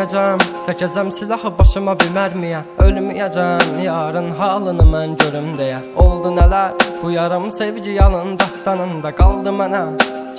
Ölməyəcəm, çəkəcəm silahı başıma bir mərmiyə. Ölməyəcəm, yarın halını mən görüm deyə. Oldu nələr, bu yarım sevgi yalın dastanında qaldı mənə.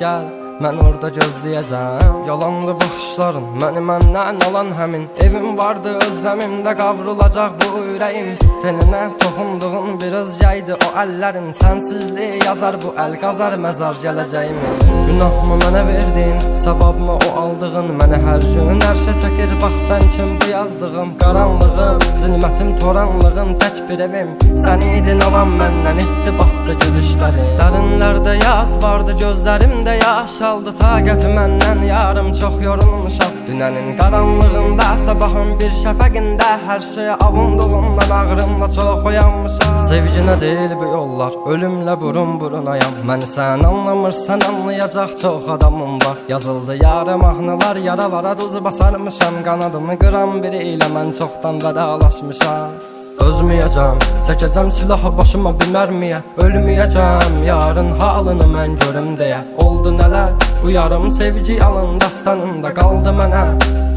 Gəl, mən orada gözləyəcəm. Yalandı baxışların, məni məndən alan həmin. Evim vardı özləmimdə qavrulacaq bu ürəyim. Teninə toxunduğun biraz yaydı o əllərin. Sənsizliyi yazar bu əl qazar məzar gələcəyimi. Günahımı mənə verdin, savabımı o aldığın. Mənə hər gün ərşə çəkir, bax sən kim bu yazdığım. Qaranlığım, zülmətim, toranlığım, tək bir evim. Sən idin alan məndən, etdi batdı gülüşlərim. Dərinlərdə yaz vardı, gözlərimdə yaş aldı. Taqəti məndən yarım çox yorulmuşam. Dünənin qaranlığında, sabahın bir şəfəqində. Hər şeyə avunduğumdan ağrımla çox oyanmışam. Sevginə deyil bu yollar, ölümlə burun burunayam. Məni sən anlamırsan, anlayacaq çox adamım var. Yazıldı yara mahnılar, yaralara duz basarmışam. Qanadımı qıran biri ilə mən çoxdan vədalaşmışam. Özməyəcəm, çəkəcəm silahı başıma bir mərmiyə. Ölməyəcəm, yarın halını mən görüm deyə. Oldu nələr, bu yarım sevgi yalın dastanında qaldı mənə.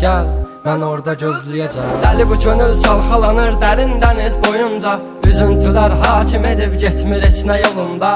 Gəl, mən orada gözləyəcəm. Dəli bu könül çalxalanır dərin dəniz boyunca. Üzüntülər hakim edib getmir heç nə yolunda.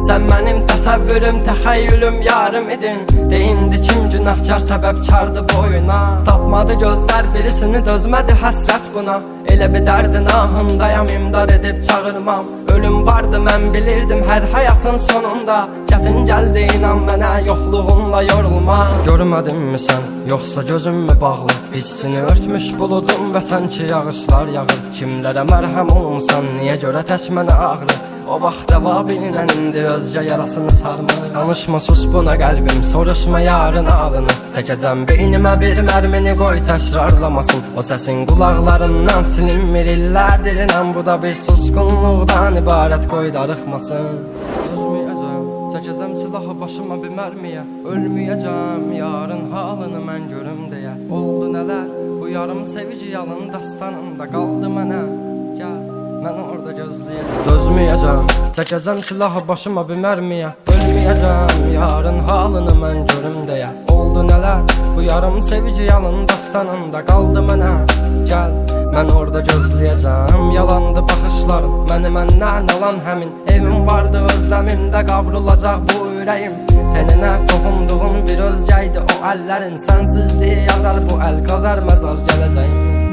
Sən mənim təsəvvürüm, təxəyyülüm, yarım idin. Deyindi kim günahkar səbəbkardı boyuna. Tapmadı gözlər birisini, dözmədi həsrət buna. Elə bir dərdin ahındayam, imdad edib çağırmam. Ölüm vardı mən bilirdim hər həyatın sonunda. Çətin gəldi inan mənə, yoxluğunla yorulma. Görmədinmi sən, yoxsa gözüm mü bağlı? Hissini örtmüş buludum və sən ki yağışlar yağır. Kimlərə mərhəm olunsan, niyə görə tək mənə ağrı? O vaxt cavabinlə indi özgə yarasını sarmır. Danışma sus buna qəlbim, soruşma yarın alını. Çəkəcəm beynimə bir mərmini, qoy təkrarlamasın. O səsin qulaqlarından silinmir illərdir inan. Bu da bir susqunluqdan ibarət, qoy darıxmasın. Özməyəcəm, çəkəcəm silahı başıma bir mərmiyə. Ölməyəcəm, yarın halını mən görüm deyə. Oldu nələr, bu yarım sevgi yalın dastanında qaldı mənə. Gəl, mən orada gözləyəcəm. Dözməyəcəm, çəkəcəm silahı başıma bir mərmiyə. Ölməyəcəm, yarın halını mən görüm deyə. Oldu nələr, bu yarım sevgi yalın dastanında qaldı mənə. Gəl, mən orada gözləyəcəm. Yalandı baxışların, məni məndən alan həmin. Evim vardı özləmimdə qavrulacaq bu ürəyim. Teninə toxunduğun bir özgəydi o əllərin. Sənsizliyi yazar bu əl qazar məzar gələcəyim.